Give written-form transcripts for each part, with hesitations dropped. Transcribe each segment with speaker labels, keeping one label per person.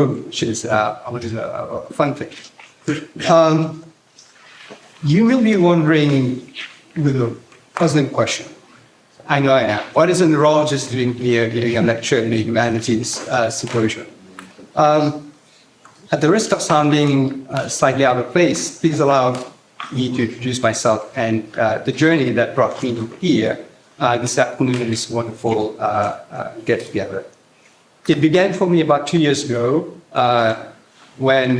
Speaker 1: which is a fun thing. You will be wondering with a puzzling question. I know I am. What is a neurologist doing here giving a lecture in the humanities symposium? At the risk of sounding slightly out of place, please allow me to introduce myself and the journey that brought me here this afternoon in this wonderful get-together. It began for me about 2 years ago when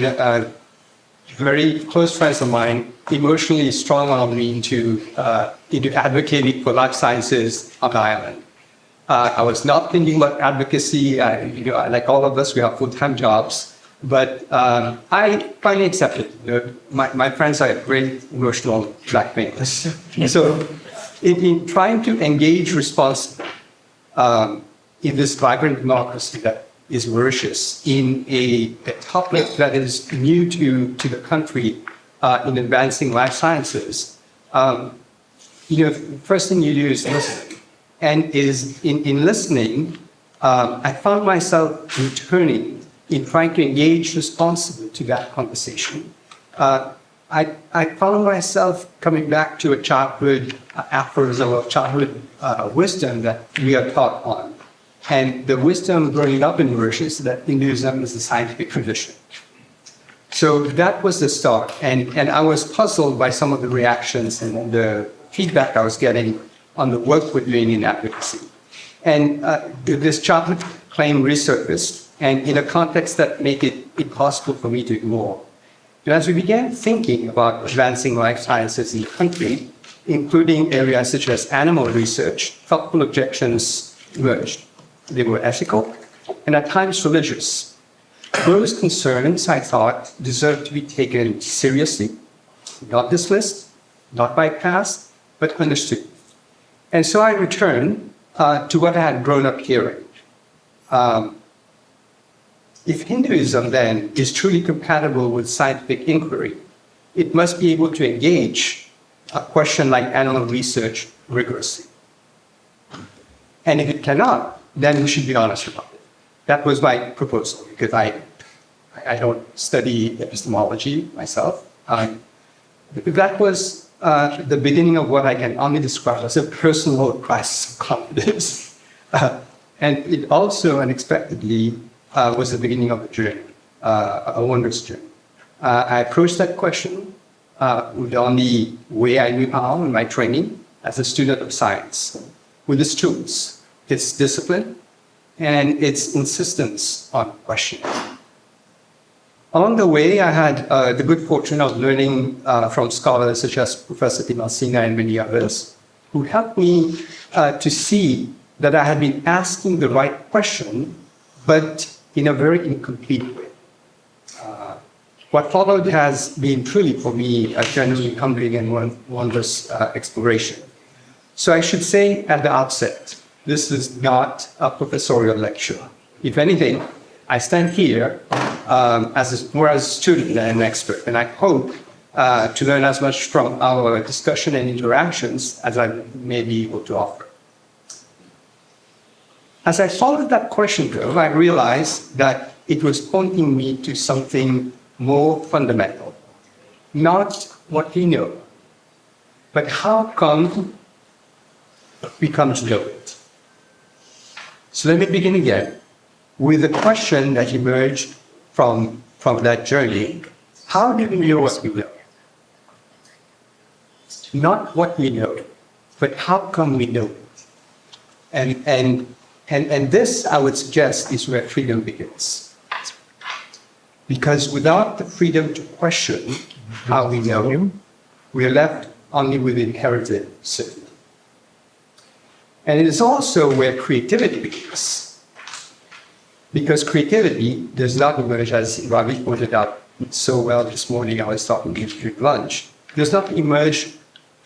Speaker 1: very close friends of mine emotionally strong-armed me into advocating for life sciences on the island. I was not thinking about advocacy. Like all of us, we have full-time jobs. But I finally accepted. My friends are great emotional blackmailers. So in trying to engage responsibly in this vibrant democracy that is Mauritius, in a topic that is new to the country in advancing life sciences, the first thing you do is listen. And in listening, I found myself returning in trying to engage responsibly to that conversation. I found myself coming back to a childhood aphorism of childhood wisdom that we are taught on. And the wisdom growing up in Mauritius that Hinduism is the scientific tradition. So that was the start. And I was puzzled by some of the reactions and the feedback I was getting on the work we're doing in advocacy. And this childhood claim resurfaced, and in a context that made it impossible for me to ignore. And as we began thinking about advancing life sciences in the country, including areas such as animal research, thoughtful objections emerged. They were ethical and at times religious. Those concerns, I thought, deserved to be taken seriously, not dismissed, not bypassed, but understood. And so I returned to what I had grown up hearing. If Hinduism, then, is truly compatible with scientific inquiry, it must be able to engage a question like animal research rigorously. And if it cannot, then we should be honest about it. That was my proposal, because I don't study epistemology myself. That was the beginning of what I can only describe as a personal crisis of confidence. And it also unexpectedly was the beginning of a journey, a wondrous journey. I approached that question with the only way I knew how in my training as a student of science, with its tools, its discipline, and its insistence on questioning. Along the way, I had the good fortune of learning from scholars such as Professor Nāsadīya and many others, who helped me to see that I had been asking the right question, but in a very incomplete way. What followed has been truly, for me, a genuinely humbling and wondrous exploration. So I should say at the outset, this is not a professorial lecture. If anything, I stand here more as a student than an expert, and I hope to learn as much from our discussion and interactions as I may be able to offer. As I followed that question, though, I realized that it was pointing me to something more fundamental. Not what we know, but how come we come to know it. So let me begin again with the question that emerged from that journey. How do we know what we know? Not what we know, but how come we know it? And this, I would suggest, is where freedom begins. Because without the freedom to question how we know, we are left only with inherited certainty. And it is also where creativity begins. Because creativity does not emerge, as Ravi pointed out so well this morning, I was talking to him during lunch, does not emerge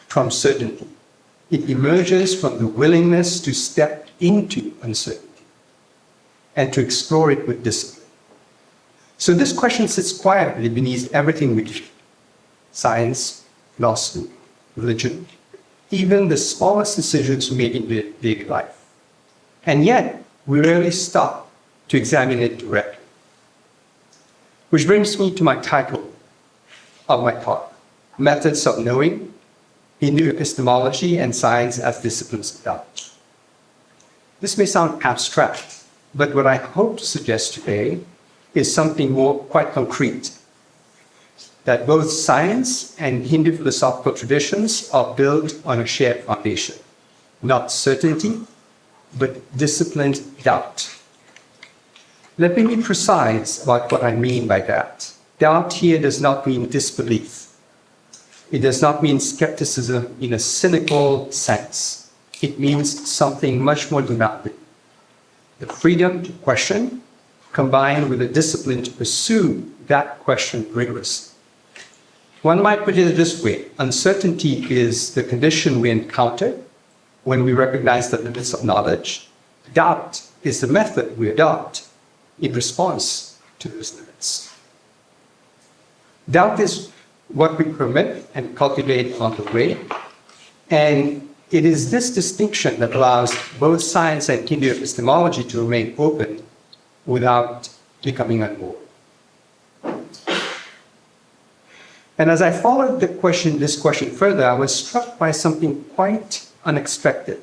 Speaker 1: from certainty. It emerges from the willingness to step into uncertainty and to explore it with discipline. So this question sits quietly beneath everything we do. Science, philosophy, religion, even the smallest decisions we make in daily life. And yet, we rarely stop to examine it directly. Which brings me to my title of my talk, Methods of Knowing, Hindu Epistemology and Science as Disciplines of Doubt. This may sound abstract, but what I hope to suggest today is something more quite concrete, that both science and Hindu philosophical traditions are built on a shared foundation, not certainty, but disciplined doubt. Let me be precise about what I mean by that. Doubt here does not mean disbelief. It does not mean skepticism in a cynical sense. It means something much more demanding. The freedom to question, combined with the discipline to pursue that question rigorously. One might put it this way: uncertainty is the condition we encounter when we recognize the limits of knowledge. Doubt is the method we adopt in response to those limits. Doubt is what we permit and cultivate on the way, and it is this distinction that allows both science and Hindu epistemology to remain open without becoming unmoored. And as I followed this question further, I was struck by something quite unexpected.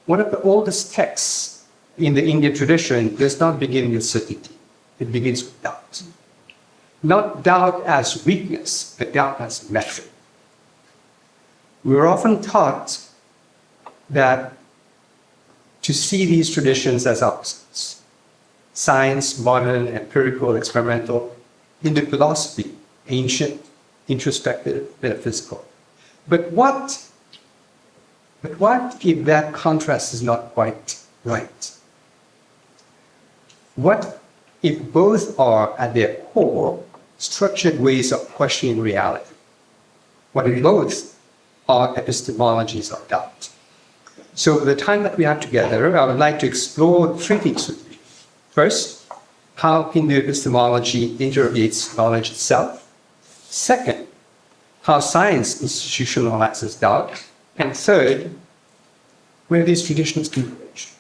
Speaker 1: One of the oldest texts in the Indian tradition does not begin with certainty. It begins with doubt. Not doubt as weakness, but doubt as method. We are often taught that to see these traditions as opposites. Science, modern, empirical, experimental, Hindu philosophy, ancient, introspective, metaphysical. But what if that contrast is not quite right? What if both are, at their core, structured ways of questioning reality? What if both are epistemologies of doubt? So, the time that we have together, I would like to explore three things with you. First, how Hindu epistemology interrogates knowledge itself. Second, how science institutionalizes doubt. And third, where these traditions converge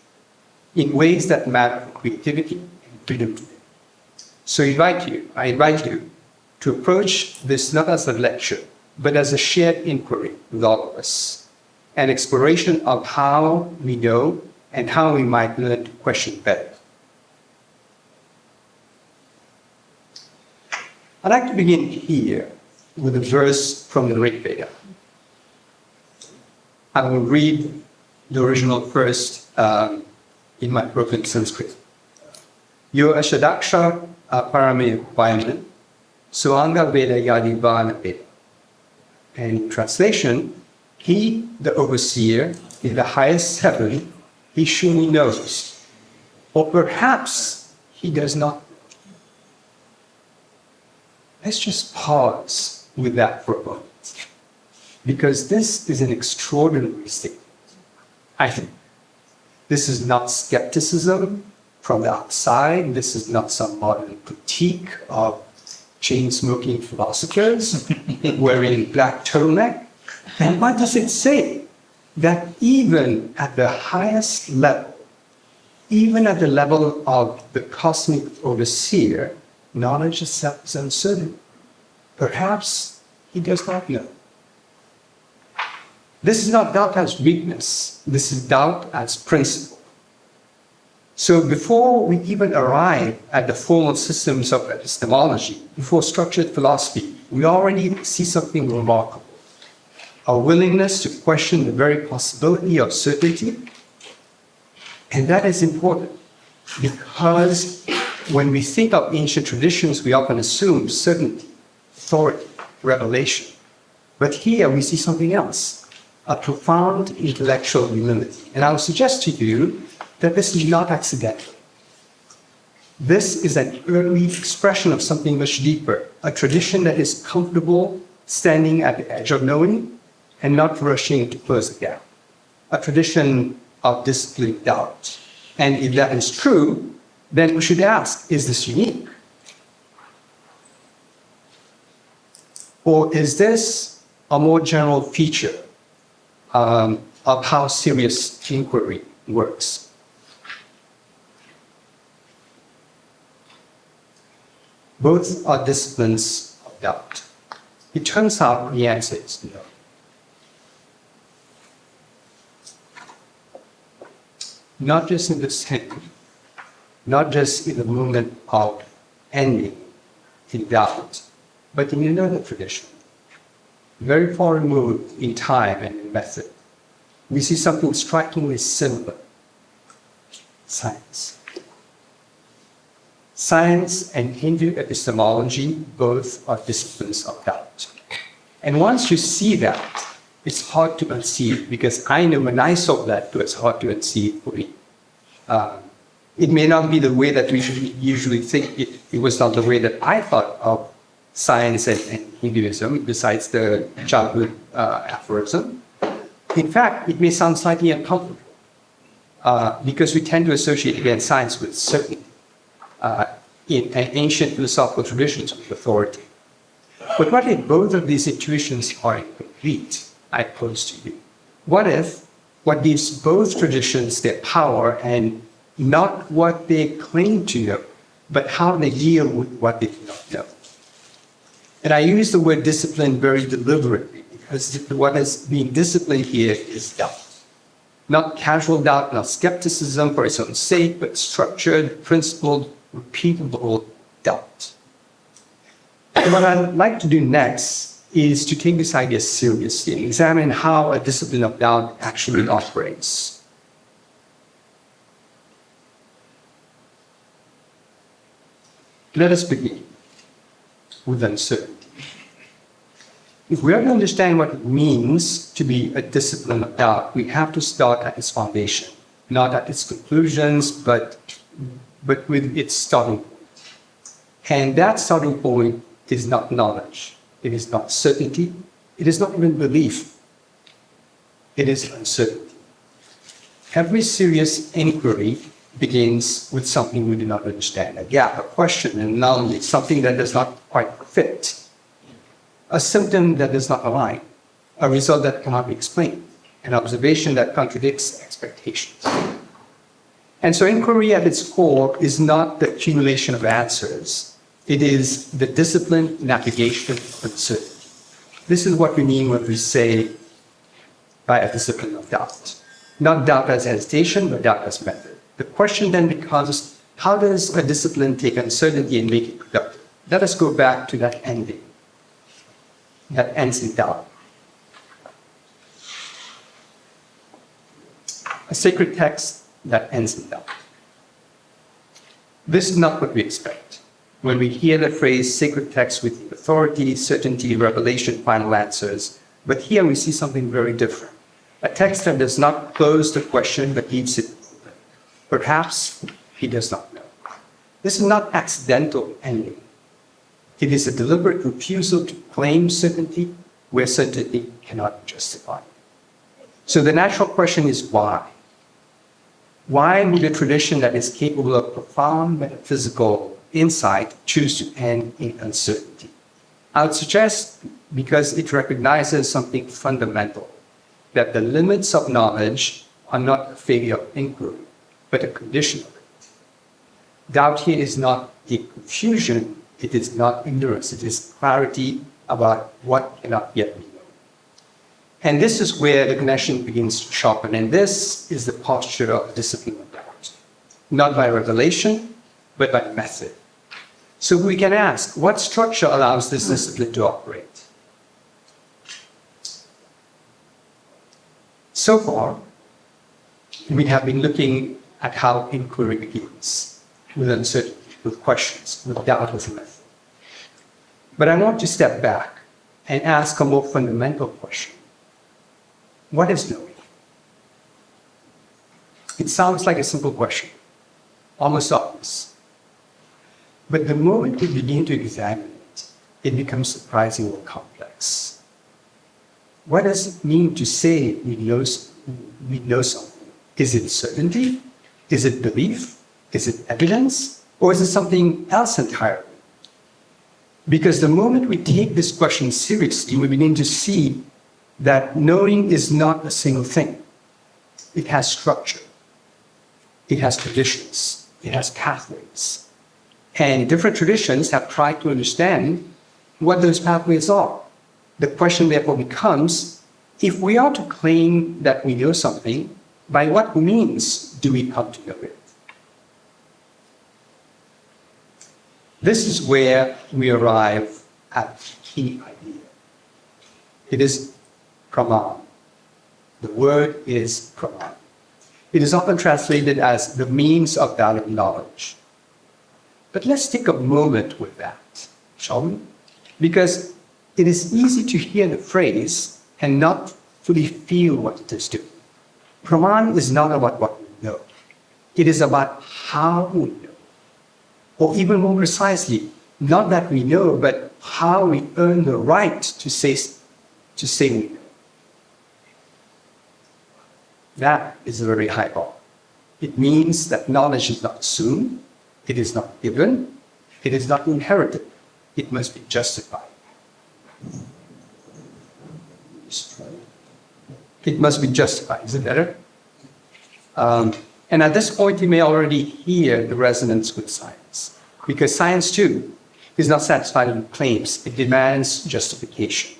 Speaker 1: in ways that matter for creativity and freedom to live. So I invite you to approach this not as a lecture, but as a shared inquiry with all of us, an exploration of how we know and how we might learn to question better. I'd like to begin here with a verse from the Rig Veda. I will read the original first in my broken Sanskrit. Yo ashadaksha parame vayaman suanga veda yadi vana veda. And in translation, he, the overseer, in the highest heaven, he surely knows. Or perhaps he does not. Let's just pause with that for a moment, because this is an extraordinary statement. I think this is not skepticism from the outside. This is not some modern critique of chain-smoking philosophers wearing black turtleneck. And what does it say? That even at the highest level, even at the level of the cosmic overseer, knowledge itself is uncertain. Perhaps he does not know. This is not doubt as weakness. This is doubt as principle. So before we even arrive at the formal systems of epistemology, before structured philosophy, we already see something remarkable. A willingness to question the very possibility of certainty. And that is important, because when we think of ancient traditions, we often assume certainty, authority, revelation. But here we see something else, a profound intellectual humility. And I will suggest to you that this is not accidental. This is an early expression of something much deeper, a tradition that is comfortable standing at the edge of knowing and not rushing to close the gap. A tradition of disciplined doubt. And if that is true, then we should ask, is this unique? Or is this a more general feature of how serious inquiry works? Both are disciplines of doubt. It turns out the answer is no. Not just in the second, not just in the moment of ending in doubt, but in another tradition, very far removed in time and in method. We see something strikingly similar: science. Science and Hindu epistemology both are disciplines of doubt. And once you see that, it's hard to unsee it, because I know when I saw that, it was hard to unsee it for me. It may not be the way that we should usually think. It was not the way that I thought of science and Hinduism, besides the childhood aphorism. In fact, it may sound slightly uncomfortable, because we tend to associate, again, science with certainty. In ancient philosophical traditions with authority. But what if both of these intuitions are incomplete? I pose to you. What if what gives both traditions their power and not what they claim to know, but how they deal with what they do not know? And I use the word discipline very deliberately, because what is being disciplined here is doubt. Not casual doubt, not skepticism for its own sake, but structured, principled, repeatable doubt. And what I'd like to do next is to take this idea seriously and examine how a discipline of doubt actually operates. Let us begin with uncertainty. If we are to understand what it means to be a discipline of doubt, we have to start at its foundation, not at its conclusions, but with its starting point. And that starting point is not knowledge. It is not certainty. It is not even belief. It is uncertainty. Every serious inquiry begins with something we do not understand, a gap, a question, an anomaly, something that does not quite fit, a symptom that does not align, a result that cannot be explained, an observation that contradicts expectations. And so inquiry at its core is not the accumulation of answers. It is the disciplined navigation of uncertainty. This is what we mean when we say by a discipline of doubt. Not doubt as hesitation, but doubt as method. The question then becomes, how does a discipline take uncertainty and make it productive? Let us go back to that ending. That ends in doubt. A sacred text that ends in doubt. This is not what we expect. When we hear the phrase sacred text with authority, certainty, revelation, final answers, but here we see something very different. A text that does not close the question but leaves it open. Perhaps he does not know. This is not accidental ending. It is a deliberate refusal to claim certainty where certainty cannot be justified. So the natural question is why? Why would a tradition that is capable of profound metaphysical insight choose to end in uncertainty? I would suggest because it recognizes something fundamental, that the limits of knowledge are not a failure of inquiry, but a condition of it. Doubt here is not a confusion, it is not ignorance, it is clarity about what cannot yet be known. And this is where the connection begins to sharpen, and this is the posture of discipline of doubt. Not by revelation, but by method. So we can ask, what structure allows this discipline to operate? So far, we have been looking at how inquiry begins, with uncertainty, with questions, with doubt as a method. But I want to step back and ask a more fundamental question. What is knowing? It sounds like a simple question, almost obvious. But the moment we begin to examine it, it becomes surprisingly complex. What does it mean to say we know something? Is it certainty? Is it belief? Is it evidence? Or is it something else entirely? Because the moment we take this question seriously, we begin to see that knowing is not a single thing. It has structure. It has traditions. It has pathways. And different traditions have tried to understand what those pathways are. The question therefore becomes, if we are to claim that we know something, by what means do we come to know it? This is where we arrive at the key idea. It is pramāṇa. The word is pramāṇa. It is often translated as the means of valid knowledge. But let's take a moment with that, shall we? Because it is easy to hear the phrase and not fully feel what it is doing. Pramāṇa is not about what we know. It is about how we know. Or even more precisely, not that we know, but how we earn the right to say we know. That is a very high bar. It means that knowledge is not assumed, it is not given, it is not inherited. It must be justified. It must be justified. Is it better? And at this point, you may already hear the resonance with science. Because science, too, is not satisfied with claims. It demands justification.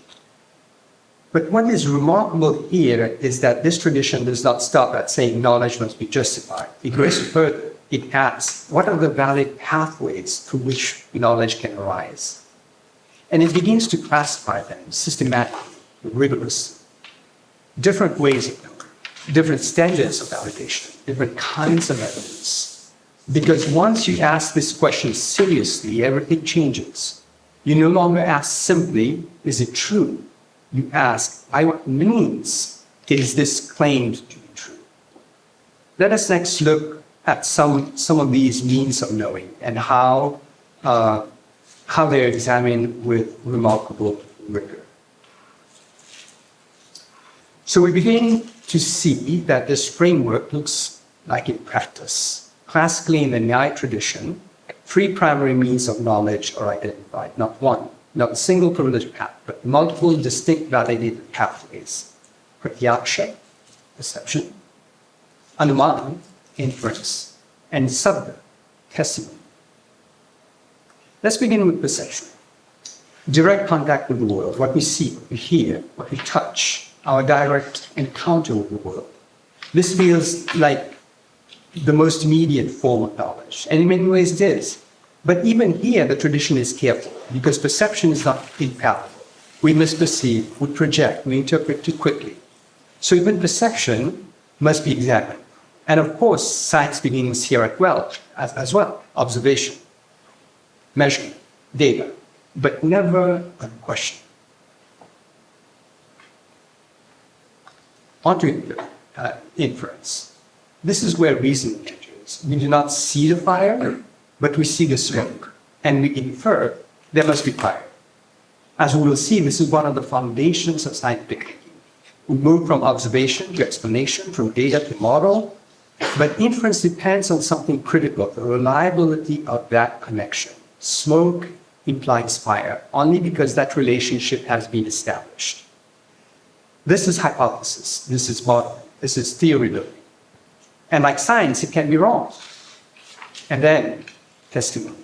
Speaker 1: But what is remarkable here is that this tradition does not stop at saying knowledge must be justified. It goes further. It asks, what are the valid pathways through which knowledge can arise? And it begins to classify them systematically, rigorously. Different ways of knowing, different standards of validation, different kinds of evidence. Because once you ask this question seriously, everything changes. You no longer ask simply, is it true? You ask, by what means is this claimed to be true? Let us next look at some of these means of knowing and how they're examined with remarkable rigor. So we begin to see that this framework looks like in practice. Classically, in the Nyaya tradition, 3 primary means of knowledge are identified, not one, not a single privileged path, but multiple distinct validated pathways. Pratyaksha, perception, anumana, inference, and sabda, testimony. Let's begin with perception. Direct contact with the world, what we see, what we hear, what we touch, our direct encounter with the world. This feels like the most immediate form of knowledge, and in many ways it is. But even here, the tradition is careful, because perception is not infallible. We misperceive, we project, we interpret too quickly. So even perception must be examined. And of course, science begins here as well. Observation, measurement, data, but never a question. On to inference. This is where reason enters. We do not see the fire, but we see the smoke, and we infer there must be fire. As we will see, this is one of the foundations of scientific thinking. We move from observation to explanation, from data to model, but inference depends on something critical, the reliability of that connection. Smoke implies fire, only because that relationship has been established. This is hypothesis, this is modeling, this is theory building. And like science, it can be wrong. And then, testimony.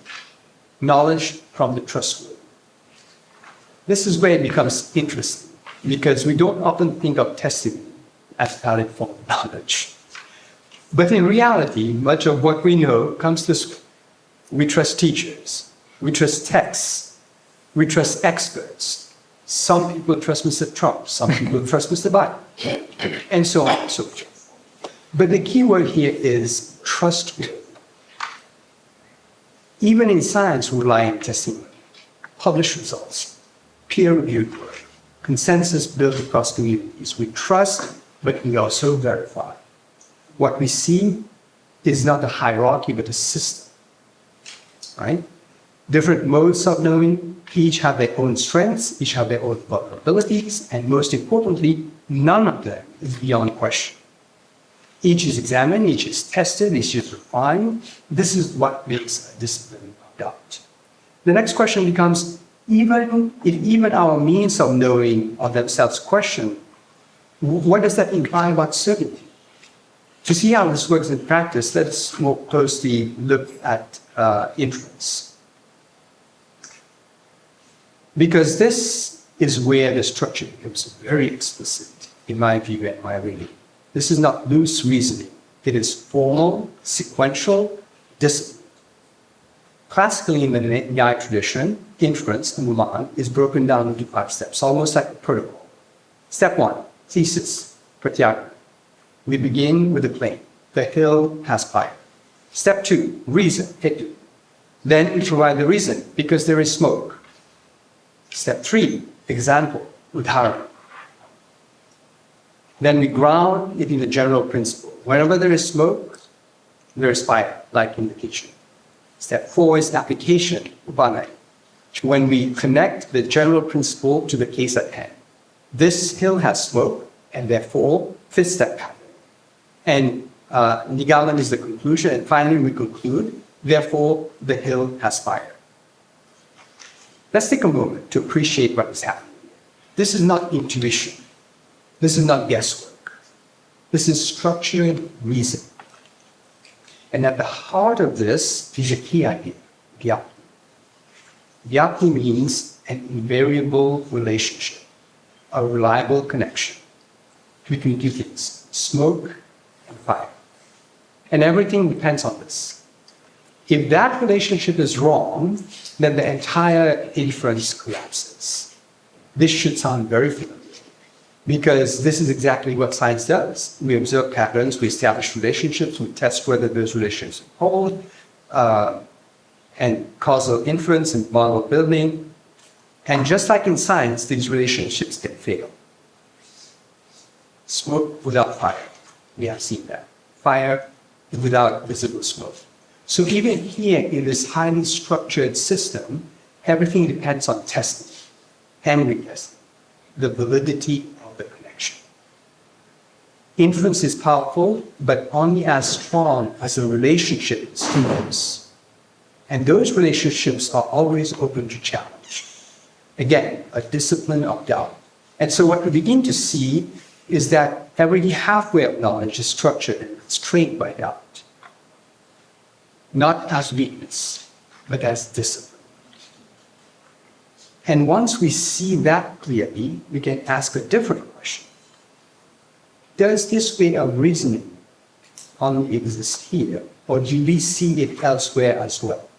Speaker 1: Knowledge from the trustworthy. This is where it becomes interesting, because we don't often think of testimony as a valid form of knowledge. But in reality, much of what we know comes this way. We trust teachers, we trust texts, we trust experts. Some people trust Mr. Trump, some people trust Mr. Biden, and so on and so forth. But the key word here is trustworthy. Even in science, we rely on testimony, published results, peer-reviewed work, consensus built across communities. We trust, but we also verify. What we see is not a hierarchy, but a system, right? Different modes of knowing, each have their own strengths, each have their own vulnerabilities, and most importantly, none of them is beyond question. Each is examined, each is tested, each is refined. This is what makes a discipline of doubt. The next question becomes, if our means of knowing of themselves question, what does that imply about certainty? To see how this works in practice, let's more closely look at inference. Because this is where the structure becomes very explicit, in my view and my reading. This is not loose reasoning. It is formal, sequential, discipline. Classically, in the Nyaya tradition, inference, Numan, is broken down into 5 steps, almost like a protocol. Step 1, thesis, pratyāga. We begin with a claim. The hill has fire. Step 2, reason, hetu. Then we provide the reason, because there is smoke. Step 3, example, udhārana. Then we ground it in the general principle. Wherever there is smoke, there is fire, like in the kitchen. Step 4 is application, upanaya. When we connect the general principle to the case at hand. This hill has smoke, and therefore fits that pattern. And Nigalan is the conclusion, and finally we conclude, therefore the hill has fire. Let's take a moment to appreciate what is happening. This is not intuition. This is not guesswork. This is structured reason. And at the heart of this is a key idea, vyapti. Vyapti means an invariable relationship, a reliable connection between two things, smoke and fire. And everything depends on this. If that relationship is wrong, then the entire inference collapses. This should sound very familiar, because this is exactly what science does. We observe patterns, we establish relationships, we test whether those relationships hold, and causal inference and model building. And just like in science, these relationships can fail. Smoke without fire, we have seen that. Fire without visible smoke. So even here in this highly structured system, everything depends on testing, Henry testing, the validity of the connection. Inference is powerful, but only as strong as the relationship is close. And those relationships are always open to challenge. Again, a discipline of doubt. And so what we begin to see is that every halfway of knowledge is structured and constrained by doubt. Not as weakness, but as discipline. And once we see that clearly, we can ask a different question. Does this way of reasoning only exist here, or do we see it elsewhere as well?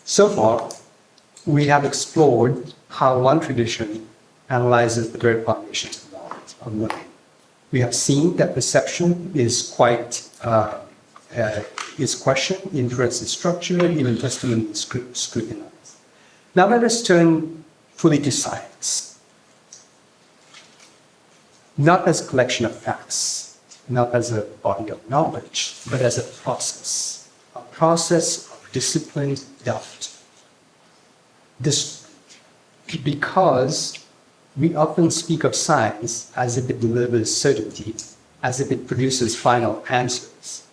Speaker 1: So far, we have explored how one tradition analyzes the very foundations of knowledge, of learning. We have seen that perception is quite is questioned, inference is structured, even testimony is scrutinized. Now let us turn fully to science. Not as a collection of facts, not as a body of knowledge, but as a process of disciplined doubt. This, because we often speak of science as if it delivers certainty, as if it produces final answers.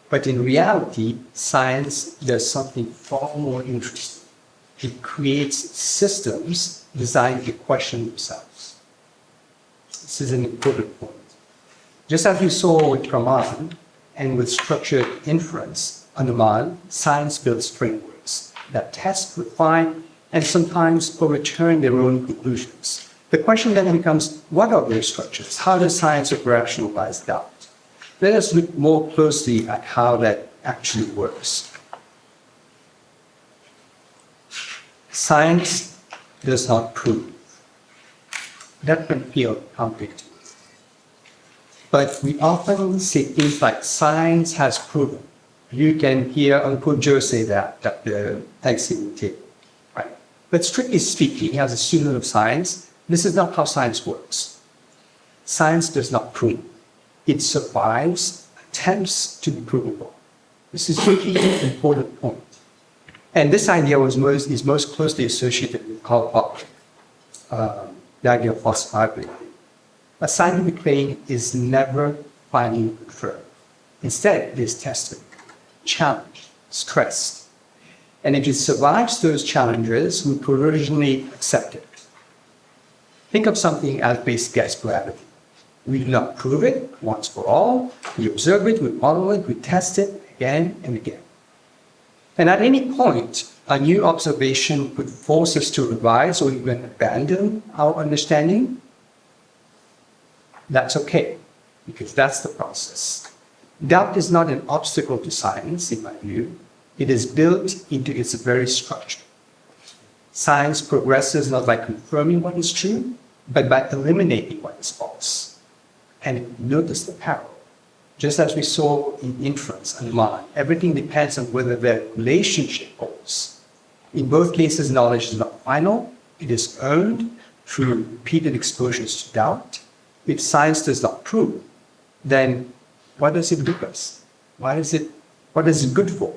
Speaker 1: But in reality, science does something far more interesting. It creates systems designed to question themselves. This is an important point. Just as you saw with pramāṇa and with structured inference, Anuman, science builds frameworks that test, refine, and sometimes overturn their own conclusions. The question then becomes, what are those structures? How does science operationalize doubt? Let us look more closely at how that actually works. Science does not prove. That can feel counterintuitive. But we often say things like, science has proven. You can hear Uncle Joe say that at the Thanksgiving table. Right? But strictly speaking, as a student of science, this is not how science works. Science does not prove. It survives attempts to be provable. This is really an important point. And this idea is most closely associated with Karl Popper, the idea of falsifiability. A scientific claim is never finally confirmed. Instead, it is tested, challenged, stressed. And if it survives those challenges, we provisionally accept it. Think of something as basic gas gravity. We do not prove it once for all. We observe it, we model it, we test it, again and again. And at any point, a new observation could force us to revise or even abandon our understanding. That's okay, because that's the process. Doubt is not an obstacle to science, in my view. It is built into its very structure. Science progresses not by confirming what is true, but by eliminating what is false. And notice the parallel. Just as we saw in inference and mind, everything depends on whether the relationship holds. In both cases, knowledge is not final. It is earned through repeated exposures to doubt. If science does not prove, then what does it give us? What is it good for?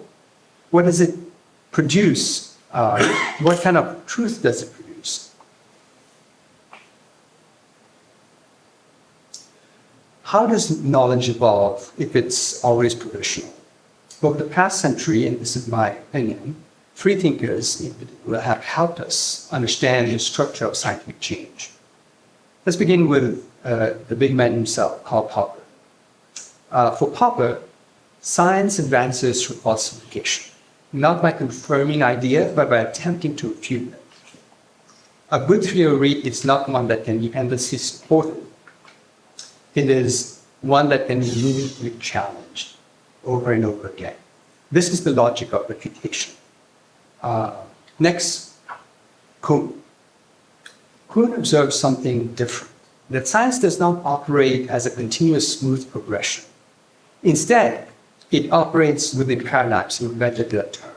Speaker 1: What does it produce? What kind of truth does it produce? How does knowledge evolve if it's always provisional? Over the past century, and this is my opinion, free thinkers in particular have helped us understand the structure of scientific change. Let's begin with the big man himself, Karl Popper. For Popper, science advances through falsification, not by confirming ideas, but by attempting to refute them. A good theory is not one that can be endlessly supported. It is one that can be meaningfully challenged over and over again. This is the logic of refutation. Next, Kuhn. Kuhn observes something different, that science does not operate as a continuous smooth progression. Instead, it operates within paradigms, he invented that term.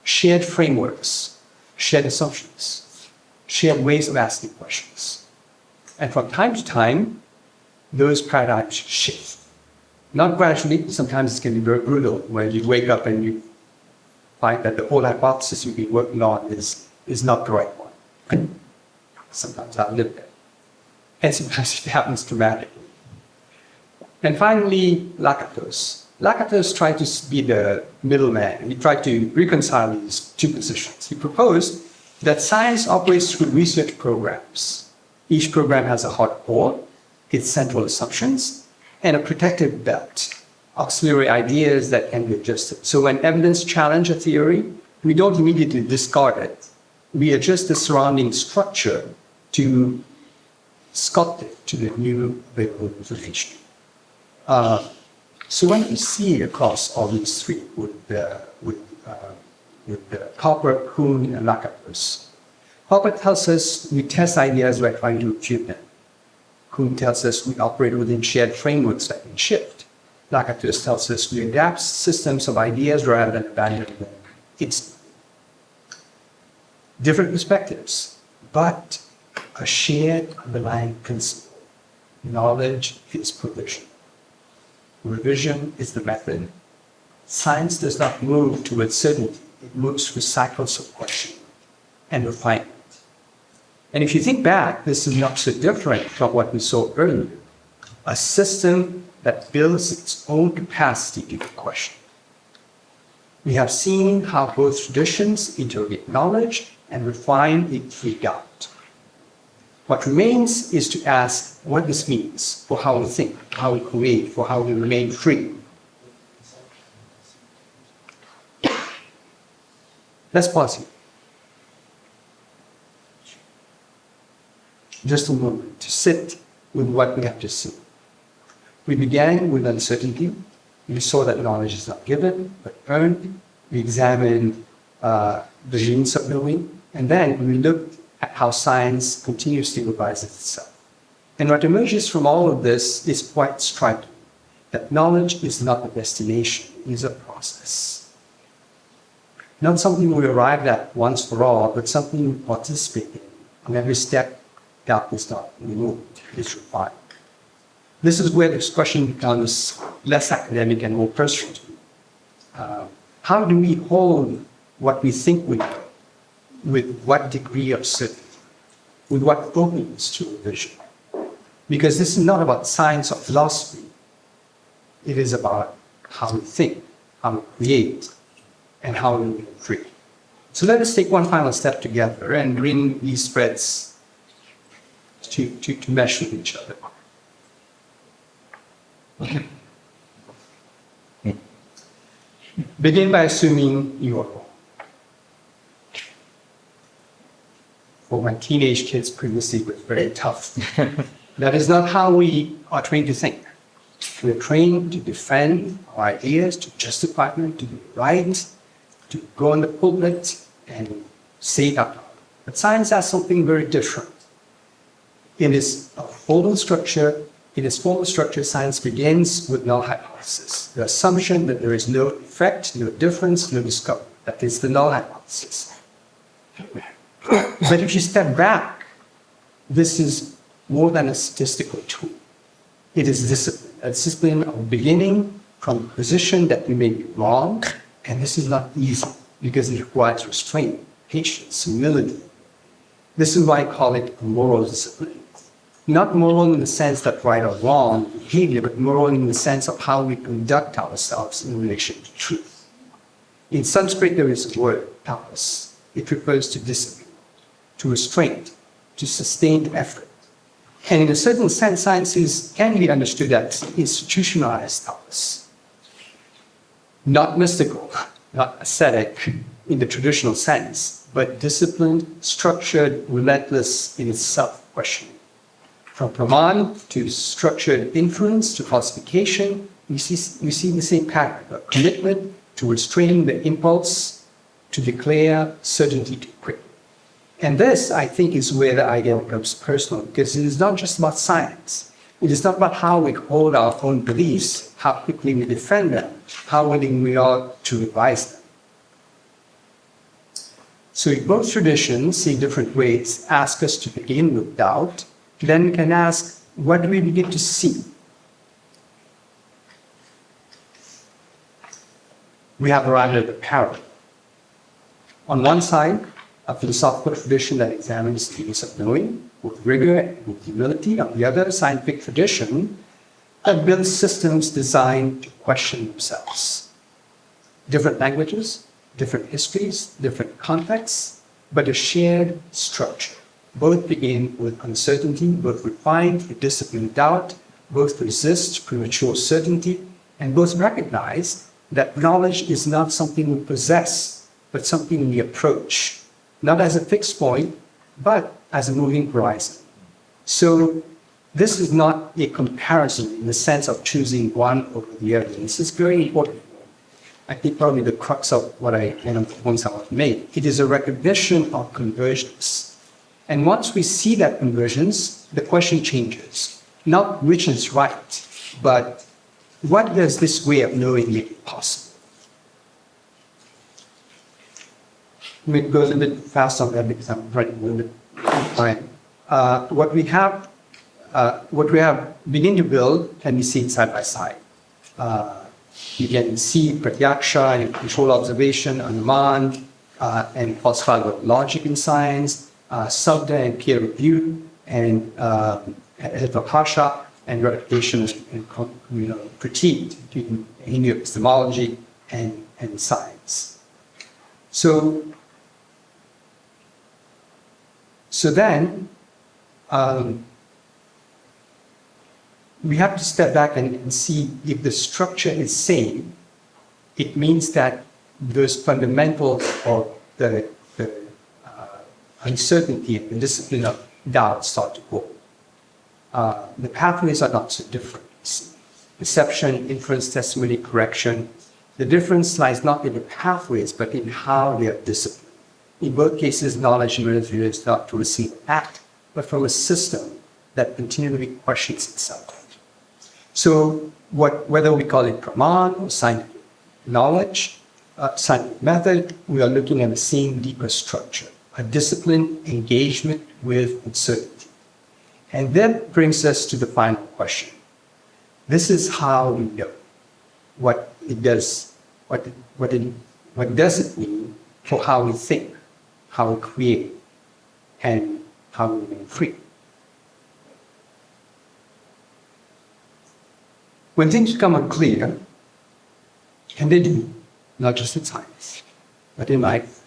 Speaker 1: Shared frameworks, shared assumptions, shared ways of asking questions. And from time to time, those paradigms shift. Not gradually, sometimes it can be very brutal, where you wake up and you find that the whole hypothesis you've been working on is not the right one. Sometimes I've lived there. And sometimes it happens dramatically. And finally, Lakatos. Lakatos tried to be the middleman. He tried to reconcile these two positions. He proposed that science operates through research programs. Each program has a hard core, its central assumptions, and a protective belt, auxiliary ideas that can be adjusted. So when evidence challenges a theory, we don't immediately discard it. We adjust the surrounding structure to sculpt it to the new available information. So when we see across all these three with Popper, Kuhn, and Lakatos, Popper tells us we test ideas by trying to refute them. Kuhn tells us we operate within shared frameworks that can shift. Lakatos tells us we adapt systems of ideas rather than abandoning them. It's different perspectives, but a shared underlying principle. Knowledge is provision. Revision is the method. Science does not move towards certainty. It moves through cycles of questioning and refinement. And if you think back, this is not so different from what we saw earlier. A system that builds its own capacity to question. We have seen how both traditions interrogate knowledge and refine it through doubt. What remains is to ask what this means for how we think, how we create, for how we remain free. Let's pause here. Just a moment to sit with what we have just seen. We began with uncertainty. We saw that knowledge is not given, but earned. We examined the means of knowing, and then we looked at how science continuously revises itself. And what emerges from all of this is quite striking, that knowledge is not a destination, it is a process. Not something we arrive at once for all, but something we participate in. On every step, doubt is not removed, it is refined. This is where the discussion becomes less academic and more personal. How do we hold what we think we know? With what degree of certainty? With what openness to revision? Because this is not about science or philosophy. It is about how we think, how we create, and how we remain free. So let us take one final step together and bring these threads to mesh with each other. begin by assuming you are wrong. For my teenage kids previously, it was very tough. That is not how we are trained to think. We are trained to defend our ideas, to justify them, to be right, to go on the pulpit and say it out loud. But science has something very different. In its formal structure, science begins with null hypothesis. The assumption that there is no effect, no difference, no discovery. That is the null hypothesis. But if you step back, this is more than a statistical tool. It is discipline. A discipline of beginning from a position that we may be wrong, and this is not easy because it requires restraint, patience, humility. This is why I call it a moral discipline. Not moral in the sense that right or wrong behavior, but moral in the sense of how we conduct ourselves in relation to truth. In Sanskrit, there is a word, tapas. It refers to discipline, to restraint, to sustained effort. And in a certain sense, science can be understood as institutionalized tapas. Not mystical, not ascetic in the traditional sense, but disciplined, structured, relentless in its self-questioning. From pramāṇa to structured inference to falsification, we see the same pattern, a commitment to restraining the impulse to declare certainty too quickly. And this, I think, is where the idea becomes personal, because it is not just about science. It is not about how we hold our own beliefs, how quickly we defend them, how willing we are to revise them. So if both traditions, in different ways, ask us to begin with doubt, then we can ask, what do we begin to see? We have arrived at a parallel. On one side, a philosophical tradition that examines the use of knowing with rigor and with humility. On the other, a scientific tradition that builds systems designed to question themselves. Different languages, different histories, different contexts, but a shared structure. Both begin with uncertainty, both refine a disciplined doubt, both resist premature certainty, and both recognize that knowledge is not something we possess, but something we approach, not as a fixed point, but as a moving horizon. So this is not a comparison in the sense of choosing one over the other. This is very important. I think probably the crux of what points I want to make. It is a recognition of convergence. And once we see that convergence, the question changes. Not which is right, but what does this way of knowing make possible? It goes a bit fast on that because I'm running a little bit behind. What we have begin to build can be seen side by side. You can see pratyaksha and control observation, anumān, and falsifiable logic in science, sabda and peer review, and ethnobhasha and reputation and critique in epistemology and science. So then, we have to step back and see if the structure is same. It means that those fundamentals of the uncertainty and the discipline of doubt start to go. The pathways are not so different. Perception, inference, testimony, correction. The difference lies not in the pathways, but in how they are disciplined. In both cases, knowledge emerges is not to receive an act, but from a system that continually questions itself. So whether we call it pramāṇa or scientific knowledge, scientific method, we are looking at the same deeper structure, a disciplined engagement with uncertainty. And that brings us to the final question. This is how we know what it does, what does it mean for how we think, how we create, and how we remain free. When things become unclear, and they do, not just in science, but in life,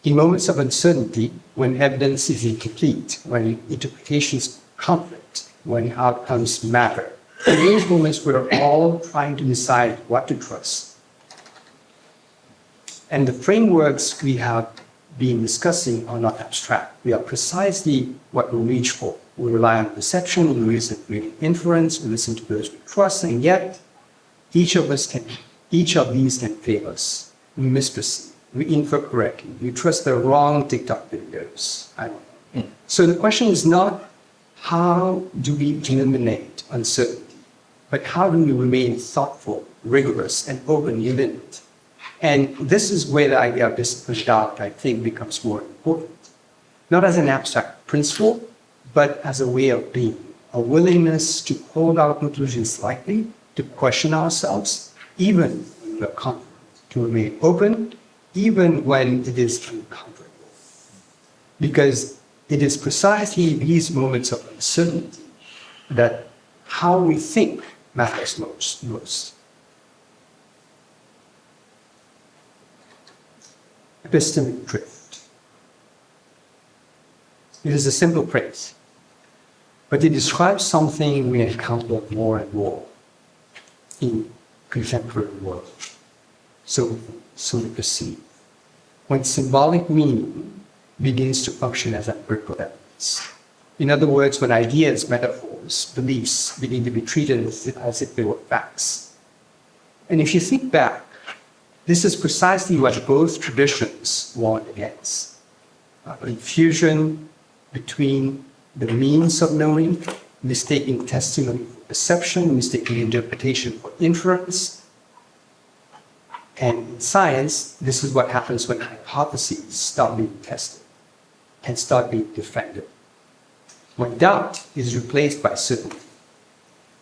Speaker 1: in moments of uncertainty, when evidence is incomplete, when interpretations conflict, when outcomes matter, in those moments we're all trying to decide what to trust. And the frameworks we have been discussing are not abstract. They are precisely what we reach for. We rely on perception, we listen to inference, we listen to those we trust, and yet each of these can fail us. We misperceive, we infer correctly, we trust the wrong TikTok videos. I don't know. So the question is not how do we eliminate uncertainty, but how do we remain thoughtful, rigorous, and open in it? And this is where the idea of disciplined doubt, I think, becomes more important. Not as an abstract principle, but as a way of being, a willingness to hold our conclusions lightly, to question ourselves, even when we're confident, to remain open, even when it is uncomfortable. Because it is precisely these moments of uncertainty that how we think matters most. Epistemic drift. It is a simple phrase, but it describes something we encounter more and more in contemporary world. So we perceive. When symbolic meaning begins to function as empirical evidence. In other words, when ideas, metaphors, beliefs begin to be treated as if they were facts. And if you think back, this is precisely what both traditions warned against. Confusion between the means of knowing, mistaking testimony for perception, mistaking interpretation for inference. And in science, this is what happens when hypotheses start being tested and start being defended. When doubt is replaced by certainty.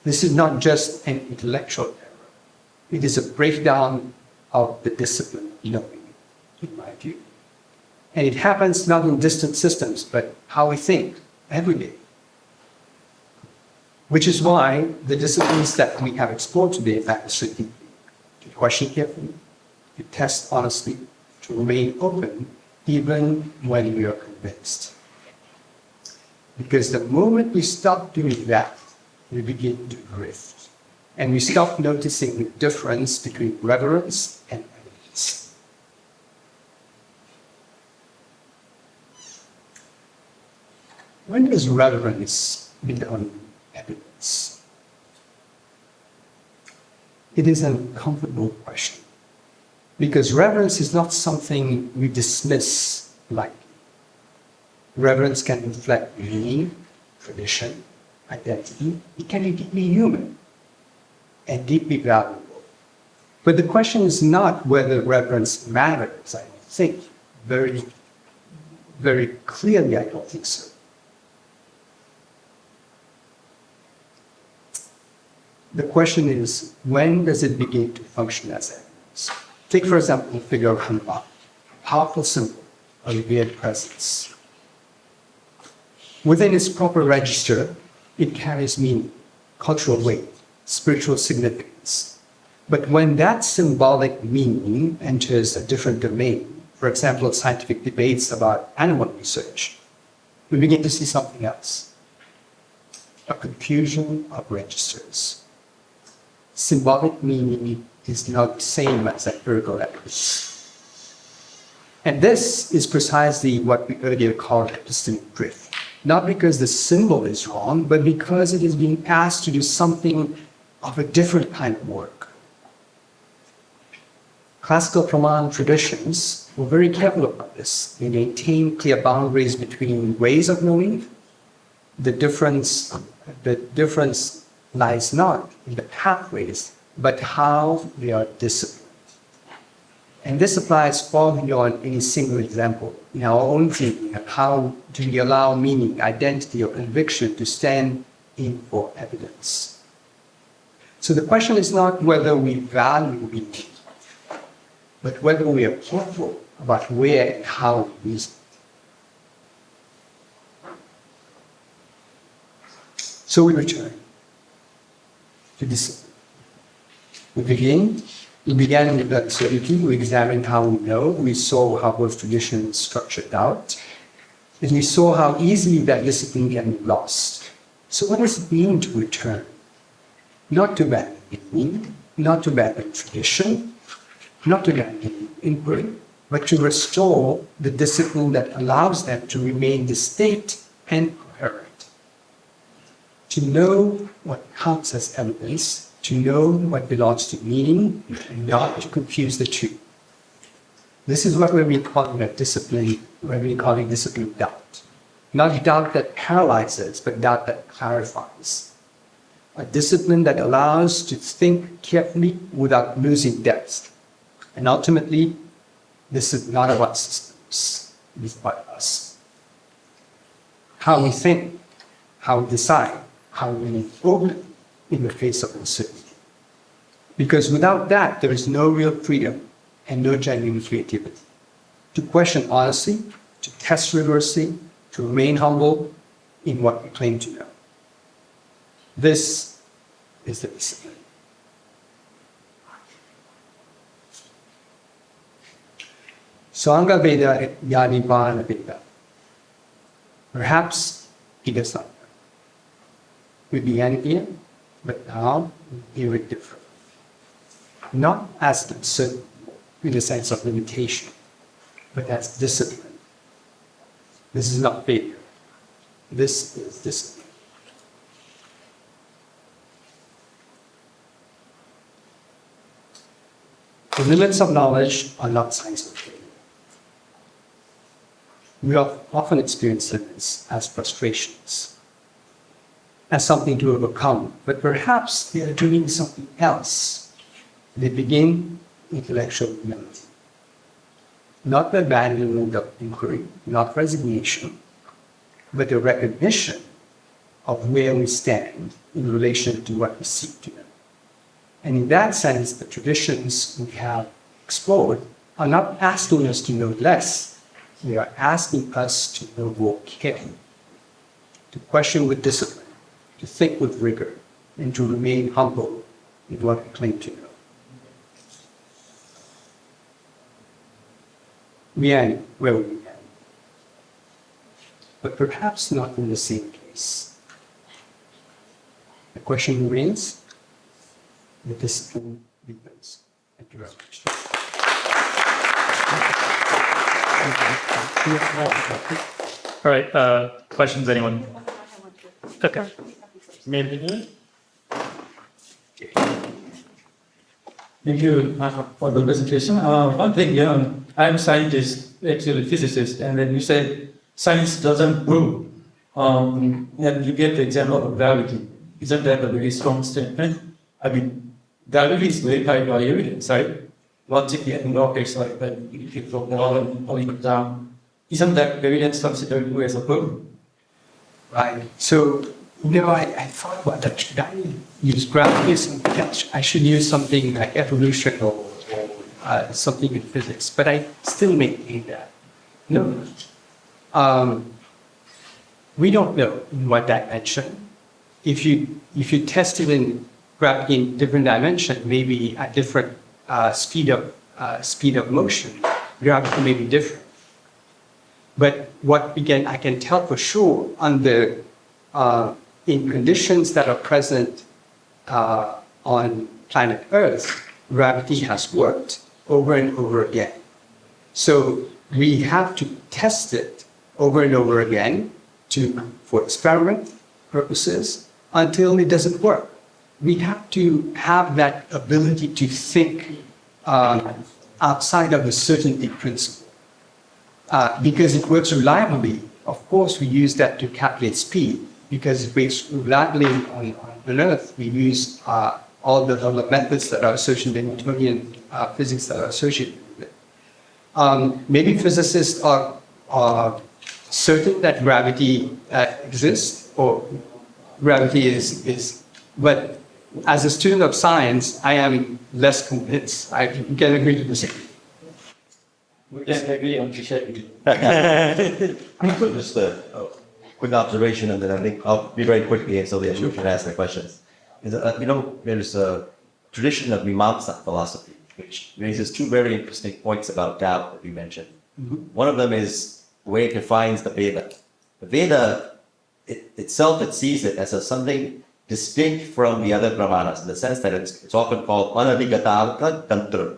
Speaker 1: This is not just an intellectual error. It is a breakdown of the discipline of knowing, in my view. And it happens not in distant systems, but how we think every day. Which is why the disciplines that we have explored today matter so deeply. To question carefully, to test honestly, to remain open, even when we are convinced. Because the moment we stop doing that, we begin to drift. And we stop noticing the difference between reverence and evidence. When does reverence become evidence? It is an uncomfortable question, because reverence is not something we dismiss lightly. Reverence can reflect meaning, tradition, identity. It can be deeply human and deeply valuable. But the question is not whether reverence matters. I think very, very clearly, I don't think so. The question is, when does it begin to function as evidence? Take, for example, the figure of Hanuman, a powerful symbol of revered presence. Within its proper register, it carries meaning, cultural weight, spiritual significance. But when that symbolic meaning enters a different domain, for example, scientific debates about animal research, we begin to see something else. A confusion of registers. Symbolic meaning is not the same as empirical evidence. And this is precisely what we earlier called epistemic drift. Not because the symbol is wrong, but because it is being asked to do something of a different kind of work. Classical pramāṇa traditions were very careful about this. They maintained clear boundaries between ways of knowing. The difference lies not in the pathways, but how they are disciplined. And this applies far beyond any single example in our own thinking of how do we allow meaning, identity, or conviction to stand in for evidence. So the question is not whether we value meaning, but whether we are thoughtful about where and how we use it. So we return to discipline. We began with uncertainty. We examined how we know. We saw how both traditions structured doubt. And we saw how easily that discipline can be lost. So what does it mean to return? Not to abandon meaning, not to abandon tradition, not to abandon inquiry, but to restore the discipline that allows them to remain distinct and coherent. To know what counts as evidence, to know what belongs to meaning, and not to confuse the two. This is what we call discipline, what we call discipline doubt. Not doubt that paralyzes, but doubt that clarifies. A discipline that allows to think carefully without losing depth. And ultimately, this is not about systems, it is about us. How we think, how we decide, how we open in the face of uncertainty. Because without that, there is no real freedom and no genuine creativity. To question honestly, to test rigorously, to remain humble in what we claim to know. This is the discipline. Sangha Veda Yanivana Veda. Perhaps he does not know. We began here, but now we hear it different. Not as uncertain in the sense of limitation, but as discipline. This is not failure. This is discipline. The limits of knowledge are not signs of failure. We often experience limits as frustrations, as something to overcome, but perhaps they are doing something else. They begin intellectual humility. Not the abandonment of inquiry, not resignation, but the recognition of where we stand in relation to what we seek to know. And in that sense, the traditions we have explored are not asking us to know less, they are asking us to know more carefully, to question with discipline, to think with rigor, and to remain humble in what we claim to know. We end where we began, but perhaps not in the same place. The question remains, the discipline deepens. Thank you very much.
Speaker 2: All right, questions, anyone? Okay. Maybe.
Speaker 3: Thank you for the presentation. One thing, I'm a scientist, actually physicist, and then you said science doesn't prove. And you get the example of gravity. Isn't that a very strong statement? I mean, gravity is verified by evidence, right? Logic and rockets like that, if you go wall and pulling it down. Isn't that evidence considered as a proof?
Speaker 1: Right. So, I thought about that. Should I use gravity as something else? I should use something like evolution or something in physics, but I still maintain that. No. We don't know in what dimension. If you test it in gravity in different dimension, maybe at different speed of motion, gravity may be different. But what I can tell for sure under in conditions that are present on planet Earth, gravity has worked over and over again. So we have to test it over and over again for experiment purposes until it doesn't work. We have to have that ability to think outside of the certainty principle. Because it works reliably, of course we use that to calculate speed. Because it works reliably on Earth, we use all the methods that are associated with Newtonian physics that are associated with it. Maybe physicists are certain that gravity exists, or gravity is, but as a student of science, I am less convinced. I can agree to disagree.
Speaker 3: We can agree on Just
Speaker 4: a quick observation, and then I think I'll be very quickly, so the you can ask the questions. There's a tradition of Mimamsa philosophy, which raises two very interesting points about doubt that we mentioned. Mm-hmm. One of them is the way it defines the Veda. The Veda itself, it sees it as something distinct from the other pramāṇas, in the sense that it's often called anadhigatārtha tantra.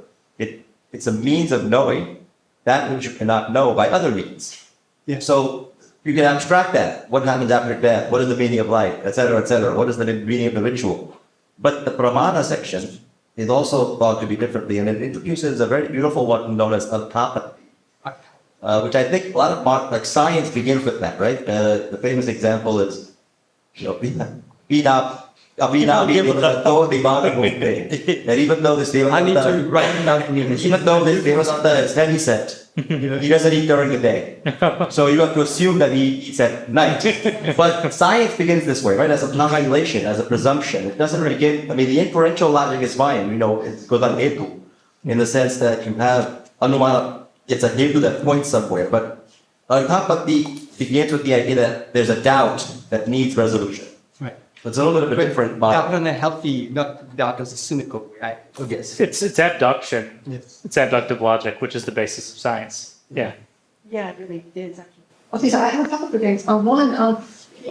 Speaker 4: It's a means of knowing that which you cannot know by other means.
Speaker 1: Yeah.
Speaker 4: So you can abstract that. What happens after death? What is the meaning of life? Etc. Etc. What is the meaning of the ritual? But the pramāṇa section is also thought to be differently, and it introduces a very beautiful one known as antapati, which I think a lot of like science begins with that, right? The famous example is, that even though this
Speaker 1: I need to write it down.
Speaker 4: even though this Devasanta is heavy set, he doesn't eat during the day. So you have to assume that he eats at night. But science begins this way, right? As a calculation, as a presumption. It doesn't really give, the inferential logic is fine, it goes on hetu, in the sense that you have anumana, it's a hetu that points somewhere. But on top of begins with the idea that there's a doubt that needs resolution.
Speaker 1: Right.
Speaker 4: It's a little bit different.
Speaker 1: Doubt in a healthy, not doubt as a cynical way. I guess.
Speaker 2: It's abduction.
Speaker 1: Yes.
Speaker 2: It's abductive logic, which is the basis of science. Yeah.
Speaker 5: Yeah, it really is actually. Okay, so I have a couple of things. One,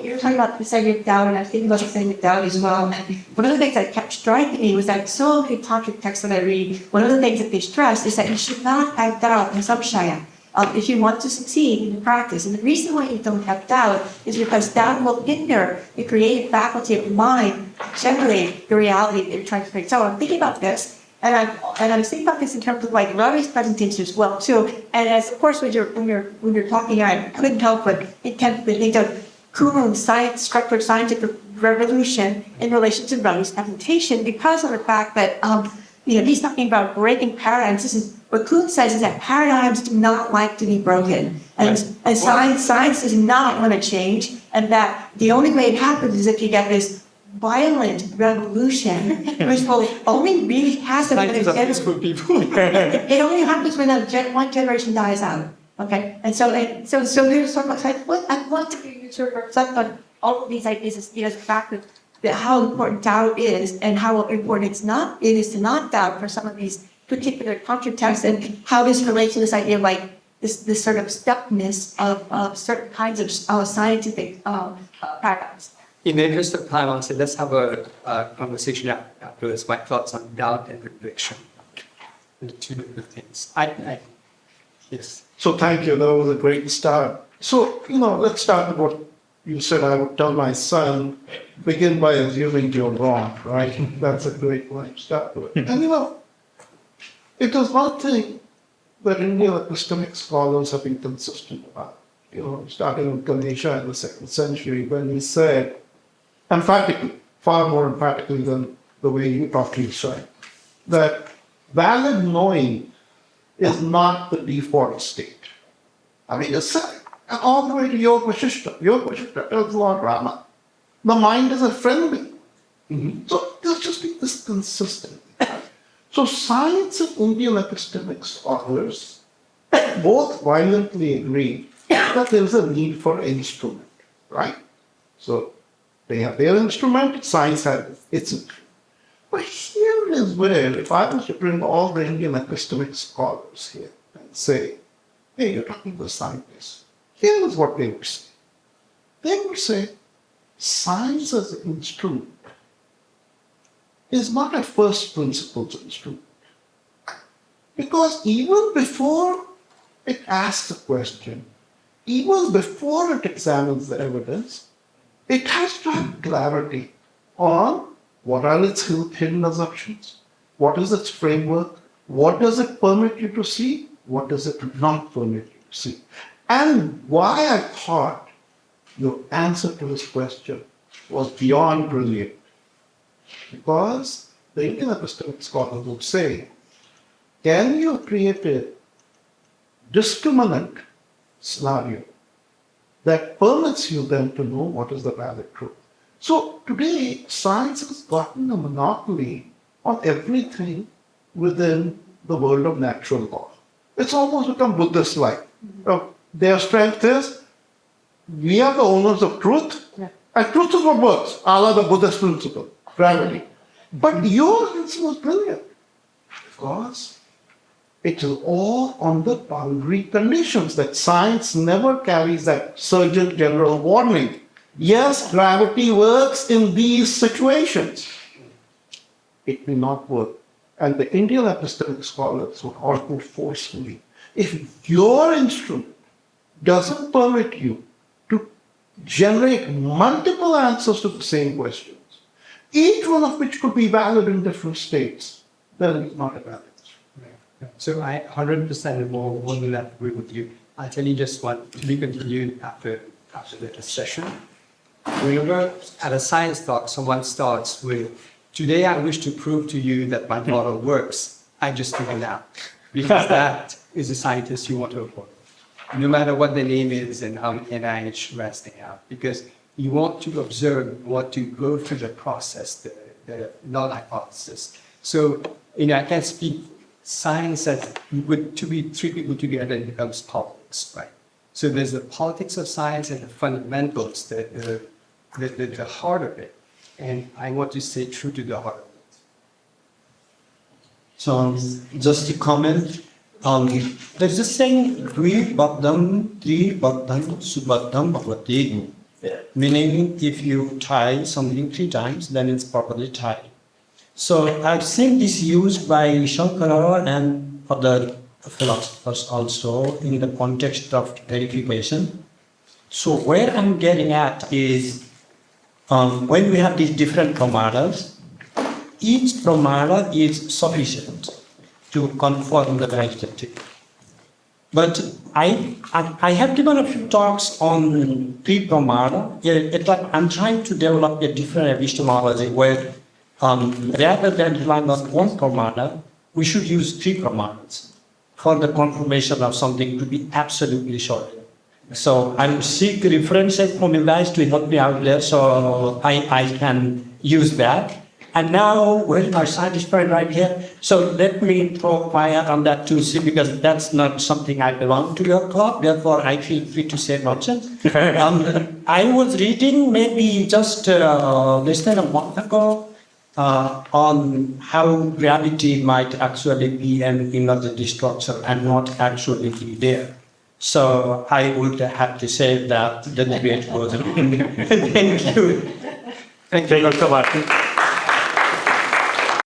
Speaker 5: you were talking about the segment doubt, and I was thinking about the segment doubt as well. And one of the things that kept striking me was that so many tantric texts that I read, one of the things that they stress is that you should not have doubt in samshaya if you want to succeed in the practice. And the reason why you don't have doubt is because doubt will hinder the creative faculty of the mind to generate the reality that you're trying to create. So I'm thinking about this, and I'm thinking about this in terms of like Ravi's presentation as well too. And as of course when you're talking, I couldn't help but intently think of Kuhn's structured scientific revolution in relation to Ravi's presentation, because of the fact that he's talking about breaking paradigms. This is what Kuhn says, is that paradigms do not like to be broken, and science does not want to change, and that the only way it happens is if you get this violent revolution, which will only really happen when it only happens when one generation dies out. Okay, and so there's sort of like I want to sort of reflect on all of these ideas, the fact that how important doubt is, and how important it is to not doubt for some of these particular tantric texts, and how this relates to this idea of like this sort of stuckness of certain kinds of scientific paradigms.
Speaker 1: In the interest of time, I'll say let's have a conversation afterwards. My thoughts on doubt and conviction. The two different things. Yes.
Speaker 6: So thank you. That was a great start. So, let's start with what you said. I would tell my son, begin by assuming you're wrong, right? That's a great way to start with. And it was one thing that Indian epistemic scholars have been consistent about, starting with Ganesha in the 2nd century, when he said, emphatically, far more emphatically than the way you probably say, that valid knowing is not the default state. It's all the way to Yoga Vasishtha. Yoga Vasishtha tells Lord Rama, the mind is a friendly. So there's just been this consistency. So science and Indian epistemic scholars both violently agree that there is a need for instrument, right? So they have their instrument, science has its instrument. But here is where, if I was to bring all the Indian epistemic scholars here and say, hey, you're talking to scientists, here is what they would say. They would say, science as an instrument is not a first principles instrument. Because even before it asks a question, even before it examines the evidence, it has to have clarity on what are its hidden assumptions, what is its framework, what does it permit you to see, what does it not permit you to see. And why I thought your answer to this question was beyond brilliant. Because the Indian epistemic scholars would say, can you create a discriminant scenario that permits you then to know what is the valid truth? So today, science has gotten a monopoly on everything within the world of natural law. It's almost become Buddhist-like. Their strength is, we are the owners of truth, and truth is what works, a la the Buddhist principle, gravity. But your answer was brilliant, because it is all on the boundary conditions that science never carries that Surgeon General warning. Yes, gravity works in these situations. It may not work and the Indian epistemic scholars would argue forcefully, if your instrument doesn't permit you to generate multiple answers to the same questions, each one of which could be valid in different states, then it's not a valid.
Speaker 1: So I 100% more than that agree with you. I'll tell you just what to be continued after the session. Whenever at a science talk someone starts with, today I wish to prove to you that my model works, I just take it out. Because that is a scientist you want to avoid. No matter what the name is and how NIH resting out. Because you want to observe, you want to go through the process, the null hypothesis. So, I can speak science as to be three people together, it becomes politics, right? So there's the politics of science and the fundamentals, the heart of it. And I want to stay true to the heart of it.
Speaker 7: So just to comment, there's this saying, Rig Veda, Subhatam Bhavati. Meaning, if you tie something 3 times, then it's properly tied. So I've seen this used by Shankara and other philosophers also in the context of verification. So where I'm getting at is when we have these different pramāṇas, each pramāṇa is sufficient to confirm the validity. But I have given a few talks on 3 pramāṇa. I'm trying to develop a different epistemology where rather than relying on 1 pramāṇa, we should use 3 pramāṇas for the confirmation of something to be absolutely sure. So I'm seek references from you guys to help me out there so I can use that. And now, where's our scientist friend right here? So let me throw fire on that too, see, because that's not something I belong to your club, therefore I feel free to say nonsense. I was reading maybe just less than a month ago on how gravity might actually be an emergent structure and not actually be there. So I would have to say that the debate was. Thank you.
Speaker 2: Thank you, Dr. Martin.